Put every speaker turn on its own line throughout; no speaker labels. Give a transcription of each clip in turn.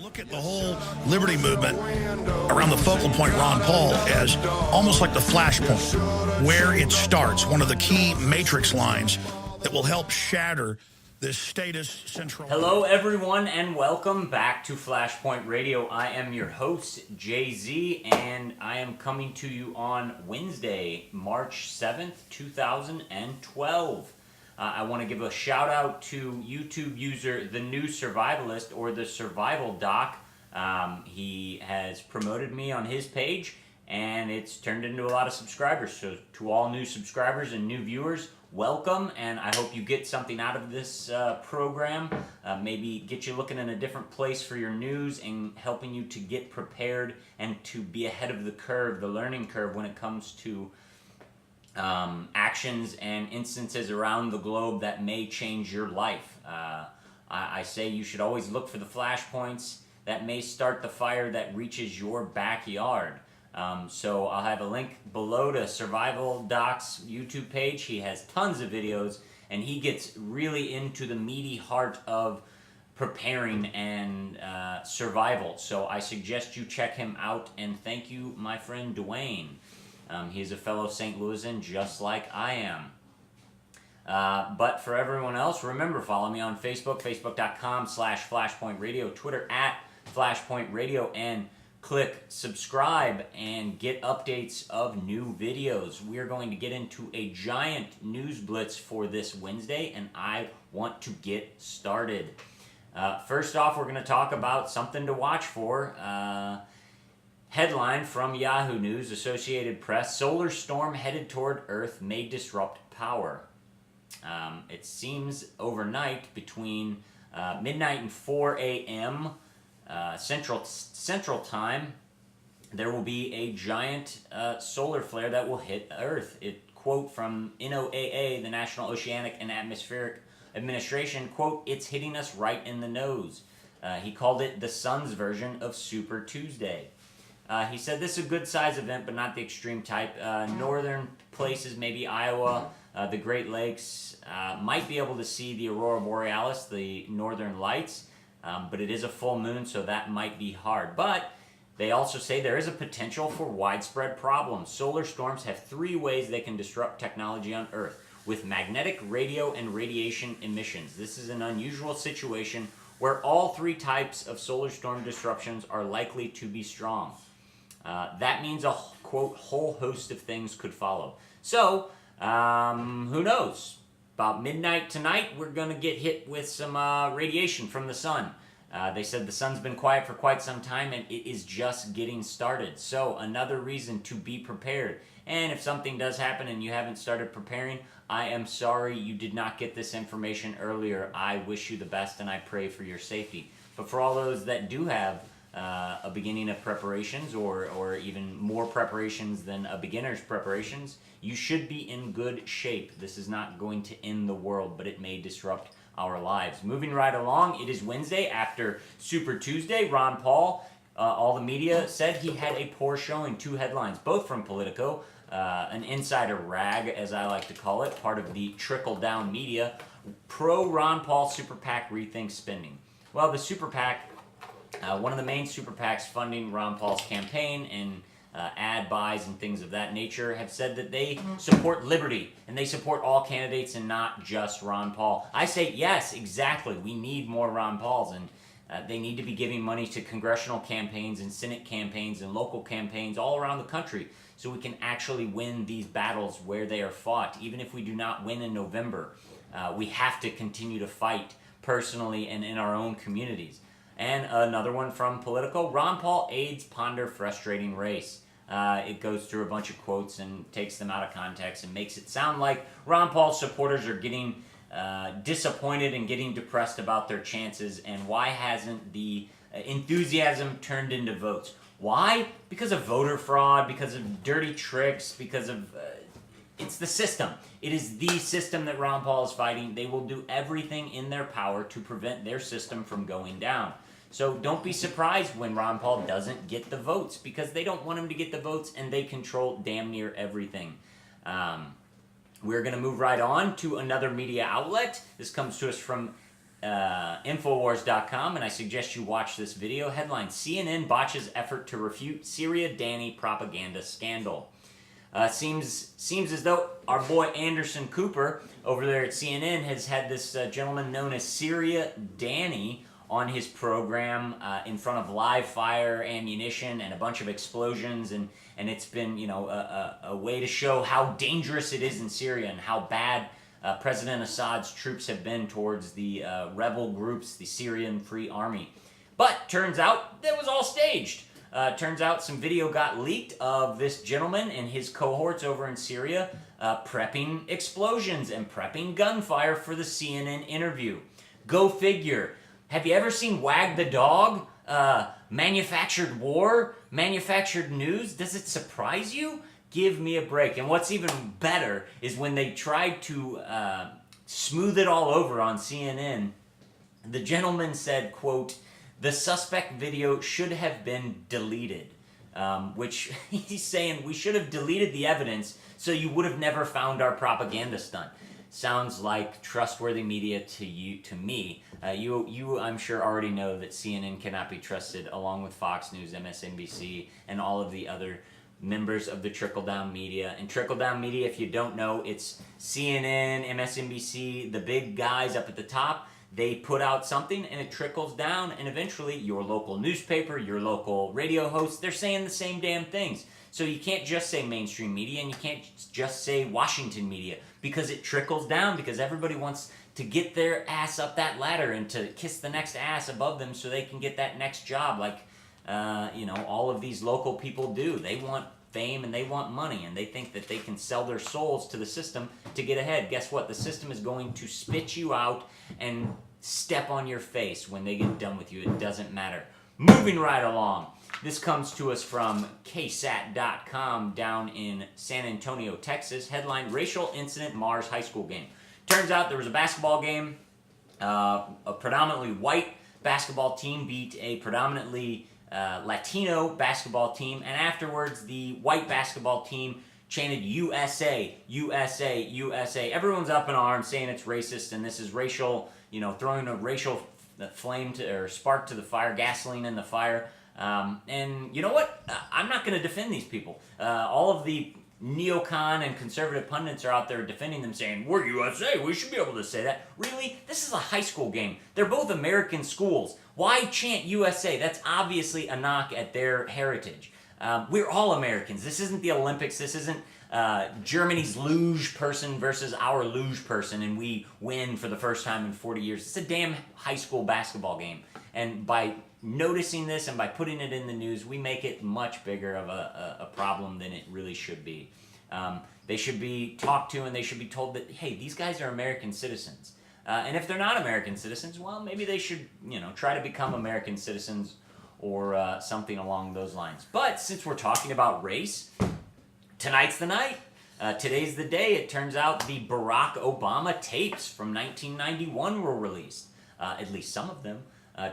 look at the whole liberty movement around the focal point, Ron Paul, as almost like the flashpoint, where it starts, one of the key matrix lines that will help shatter this status central.
Hello, everyone, and welcome back to Flashpoint Radio. I am your host, Jay-Z, and I am coming to you on Wednesday, March 7th, 2012. I want to give a shout out to YouTube user The New Survivalist, or the Survival Doc. He has promoted me on his page, and it's turned into a lot of subscribers. So to all new subscribers and new viewers, welcome, and I hope you get something out of this program. Maybe get you looking in a different place for your news and helping you to get prepared and to be ahead of the curve, the learning curve, when it comes to actions and instances around the globe that may change your life. I say you should always look for the flashpoints that may start the fire that reaches your backyard. So I'll have a link below to Survival Doc's YouTube page. He has tons of videos, and he gets really into the meaty heart of preparing and survival. So I suggest you check him out, and thank you, my friend Dwayne. He is a fellow St. Louisan, just like I am. But for everyone else, remember, follow me on Facebook, facebook.com/FlashpointRadio, Twitter @FlashpointRadio, and click subscribe and get updates of new videos. We are going to get into a giant news blitz for this Wednesday, and I want to get started. First off, we're going to talk about something to watch for. Headline from Yahoo News, Associated Press: solar storm headed toward Earth may disrupt power. It seems overnight between midnight and 4 a.m. Central Time, there will be a giant solar flare that will hit Earth. It, quote from NOAA, the National Oceanic and Atmospheric Administration, quote, "It's hitting us right in the nose." He called it the sun's version of Super Tuesday. He said this is a good-sized event, but not the extreme type. Northern places, maybe Iowa, the Great Lakes, might be able to see the aurora borealis, the northern lights, but it is a full moon, so that might be hard. But they also say there is a potential for widespread problems. Solar storms have three ways they can disrupt technology on Earth: with magnetic, radio, and radiation emissions. This is an unusual situation where all three types of solar storm disruptions are likely to be strong. That means a, quote, whole host of things could follow. So, who knows? About midnight tonight, we're going to get hit with some radiation from the sun. They said the sun's been quiet for quite some time, and it is just getting started. So, another reason to be prepared. And if something does happen and you haven't started preparing, I am sorry you did not get this information earlier. I wish you the best, and I pray for your safety. But for all those that do have a beginning of preparations, or even more preparations than a beginner's preparations, you should be in good shape. This is not going to end the world, but it may disrupt our lives. Moving right along, it is Wednesday after Super Tuesday. Ron Paul, all the media said he had a poor showing. Two headlines, both from Politico, an insider rag, as I like to call it, part of the trickle-down media. Pro-Ron Paul Super PAC rethinks spending. Well, the Super PAC, one of the main super PACs funding Ron Paul's campaign and ad buys and things of that nature, have said that they support liberty and they support all candidates and not just Ron Paul. I say yes, exactly. We need more Ron Pauls, and they need to be giving money to congressional campaigns and Senate campaigns and local campaigns all around the country so we can actually win these battles where they are fought. Even if we do not win in November, we have to continue to fight personally and in our own communities. And another one from Politico: Ron Paul aides ponder frustrating race. It goes through a bunch of quotes and takes them out of context and makes it sound like Ron Paul's supporters are getting disappointed and getting depressed about their chances, and why hasn't the enthusiasm turned into votes? Why? Because of voter fraud, because of dirty tricks, because of... it's the system. It is the system that Ron Paul is fighting. They will do everything in their power to prevent their system from going down. So don't be surprised when Ron Paul doesn't get the votes, because they don't want him to get the votes, and they control damn near everything. We're going to move right on to another media outlet. This comes to us from Infowars.com, and I suggest you watch this video. Headline: CNN botches effort to refute Syria-Danny propaganda scandal. Seems as though our boy Anderson Cooper over there at CNN has had this gentleman known as Syria-Danny on his program in front of live fire, ammunition, and a bunch of explosions, and it's been, you know, a way to show how dangerous it is in Syria and how bad President Assad's troops have been towards the rebel groups, the Syrian Free Army. But turns out that was all staged. Turns out some video got leaked of this gentleman and his cohorts over in Syria prepping explosions and prepping gunfire for the CNN interview. Go figure. Have you ever seen Wag the Dog? Manufactured war? Manufactured news? Does it surprise you? Give me a break. And what's even better is when they tried to smooth it all over on CNN, the gentleman said, quote, "The suspect video should have been deleted," which he's saying we should have deleted the evidence so you would have never found our propaganda stunt. Sounds like trustworthy media to me. You, I'm sure, already know that CNN cannot be trusted, along with Fox News, MSNBC, and all of the other members of the trickle-down media. And trickle-down media, if you don't know, it's CNN, MSNBC, the big guys up at the top. They put out something and it trickles down, and eventually your local newspaper, your local radio host, they're saying the same damn things. So you can't just say mainstream media and you can't just say Washington media, because it trickles down, because everybody wants to get their ass up that ladder and to kiss the next ass above them so they can get that next job, like you know, all of these local people do. They want fame and they want money, and they think that they can sell their souls to the system to get ahead. Guess what? The system is going to spit you out and step on your face when they get done with you. It doesn't matter. Moving right along. This comes to us from KSAT.com down in San Antonio, Texas. Headline: Racial Incident Mars High School Game. Turns out there was a basketball game. A predominantly white basketball team beat a predominantly Latino basketball team, and afterwards the white basketball team chanted USA, USA, USA. Everyone's up in arms saying it's racist and this is racial, you know, throwing a racial flame to, or spark to the fire, gasoline in the fire. And you know what? I'm not going to defend these people. All of the neocon and conservative pundits are out there defending them, saying, "We're USA, we should be able to say that." Really? This is a high school game. They're both American schools. Why chant USA? That's obviously a knock at their heritage. We're all Americans. This isn't the Olympics. This isn't Germany's luge person versus our luge person, and we win for the first time in 40 years. It's a damn high school basketball game. And by noticing this and by putting it in the news, we make it much bigger of a problem than it really should be. They should be talked to, and they should be told that, hey, these guys are American citizens. And if they're not American citizens, well, maybe they should, you know, try to become American citizens or something along those lines. But since we're talking about race, tonight's the night. Today's the day. It turns out the Barack Obama tapes from 1991 were released. At least some of them.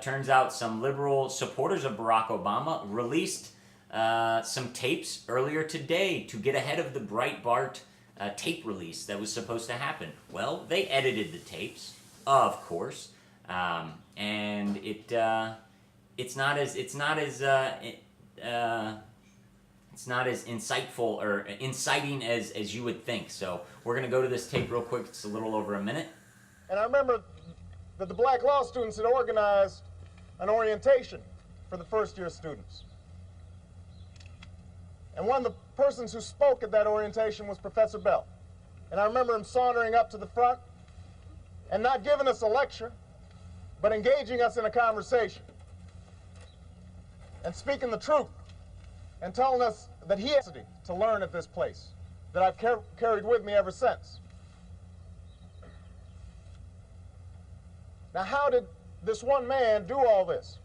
Turns out some liberal supporters of Barack Obama released some tapes earlier today to get ahead of the Breitbart tape release that was supposed to happen. Well, they edited the tapes, of course, and it's not as insightful or inciting as you would think. So we're gonna go to this tape real quick. It's a little over a minute.
And I remember that the black law students had organized an orientation for the first-year students. And one of the persons who spoke at that orientation was Professor Bell. And I remember him sauntering up to the front and not giving us a lecture, but engaging us in a conversation and speaking the truth and telling us that he has to learn at this place that I've carried with me ever since. Now, how did this one man do all this?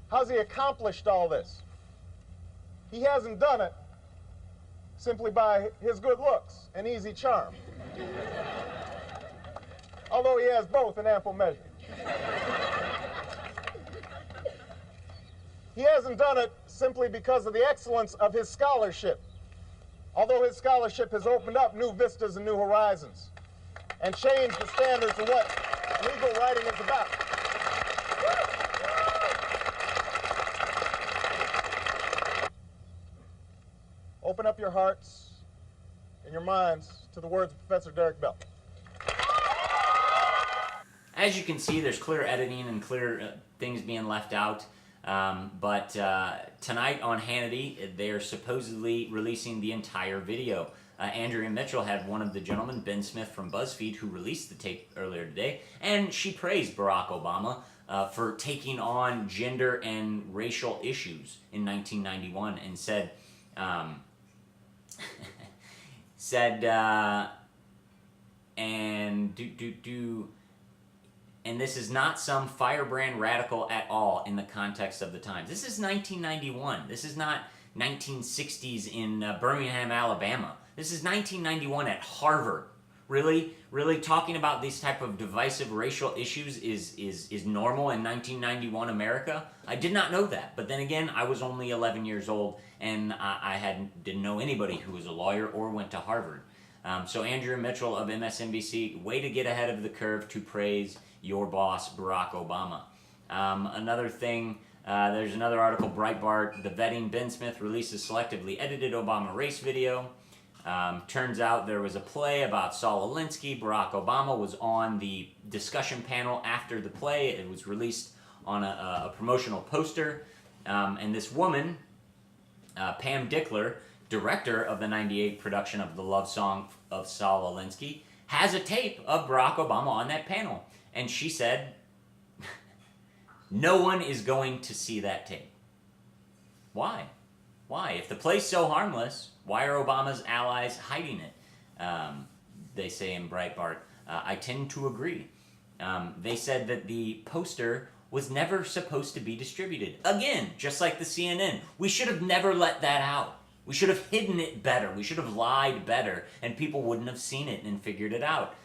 How's he accomplished all this? He hasn't done it simply by his good looks and easy charm. Although he has both in ample measure. He hasn't done it simply because of the excellence of his scholarship. Although his scholarship has opened up new vistas and new horizons and changed the standards of what legal writing is about. Open up your hearts and your minds to the words of Professor Derek Bell.
As you can see, there's clear editing and clear things being left out. But tonight on Hannity, they're supposedly releasing the entire video. Andrea Mitchell had one of the gentlemen, Ben Smith from BuzzFeed, who released the tape earlier today, and she praised Barack Obama for taking on gender and racial issues in 1991, and said, and this is not some firebrand radical at all in the context of the times. This is 1991. This is not 1960s in Birmingham, Alabama. This is 1991 at Harvard. Really talking about these type of divisive racial issues is normal in 1991 America? I did not know that. But then again, I was only 11 years old, and I didn't know anybody who was a lawyer or went to Harvard. So Andrea Mitchell of MSNBC, way to get ahead of the curve to praise your boss, Barack Obama. Another thing, there's another article, Breitbart, the vetting Ben Smith releases selectively edited Obama race video. Turns out there was a play about Saul Alinsky. Barack Obama was on the discussion panel after the play. It was released on a promotional poster. And this woman, Pam Dickler, director of the 98 production of the love song of Saul Alinsky, has a tape of Barack Obama on that panel. And she said, no one is going to see that tape. Why? Why? If the play's so harmless, why are Obama's allies hiding it? They say in Breitbart. I tend to agree. They said that the poster was never supposed to be distributed. Again, just like the CNN. We should have never let that out. We should have hidden it better. We should have lied better, and people wouldn't have seen it and figured it out.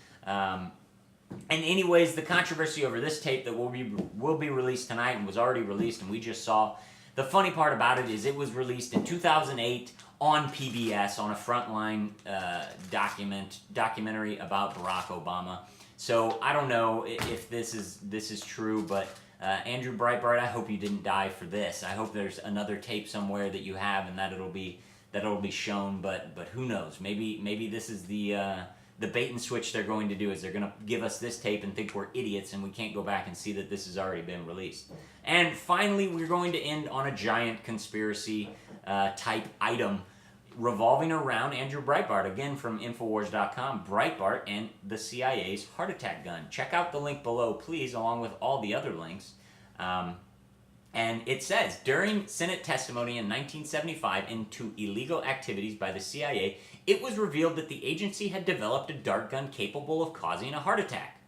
And anyways, the controversy over this tape that will be released tonight and was already released and we just saw, the funny part about it is it was released in 2008 on PBS on a Frontline documentary about Barack Obama. So I don't know if this is true, but Andrew Breitbart, I hope you didn't die for this. I hope there's another tape somewhere that you have and that it'll be shown. But who knows? Maybe this is the bait and switch they're going to do, is they're going to give us this tape and think we're idiots and we can't go back and see that this has already been released. And finally, we're going to end on a giant conspiracy type item revolving around Andrew Breitbart, again from Infowars.com, Breitbart and the CIA's heart attack gun. Check out the link below, please, along with all the other links. And it says, during Senate testimony in 1975 into illegal activities by the CIA, it was revealed that the agency had developed a dart gun capable of causing a heart attack.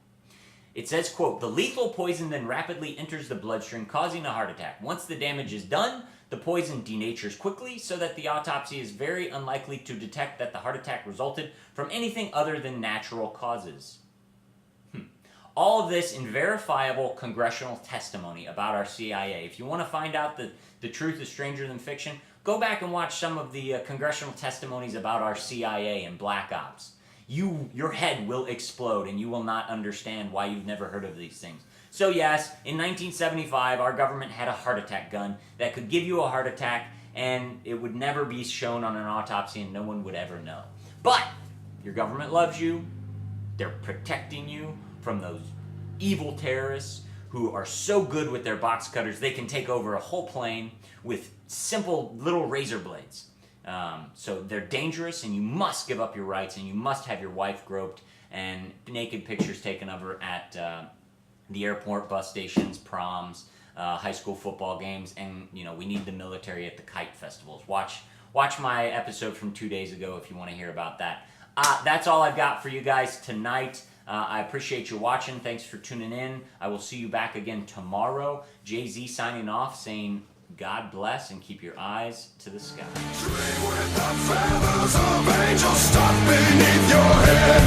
It says, quote, the lethal poison then rapidly enters the bloodstream, causing a heart attack. Once the damage is done, the poison denatures quickly so that the autopsy is very unlikely to detect that the heart attack resulted from anything other than natural causes. All of this in verifiable congressional testimony about our CIA. If you want to find out that the truth is stranger than fiction, go back and watch some of the congressional testimonies about our CIA and Black Ops. Your head will explode and you will not understand why you've never heard of these things. So yes, in 1975, our government had a heart attack gun that could give you a heart attack, and it would never be shown on an autopsy and no one would ever know. But your government loves you. They're protecting you from those evil terrorists who are so good with their box cutters they can take over a whole plane with simple little razor blades. So they're dangerous, and you must give up your rights, and you must have your wife groped and naked pictures taken of her at the airport, bus stations, proms, high school football games, and we need the military at the kite festivals. Watch my episode from 2 days ago if you want to hear about that. That's all I've got for you guys tonight. I appreciate you watching. Thanks for tuning in. I will see you back again tomorrow. Jay-Z signing off, saying God bless and keep your eyes to the sky.
Tree with the feathers of angels stuck beneath your head.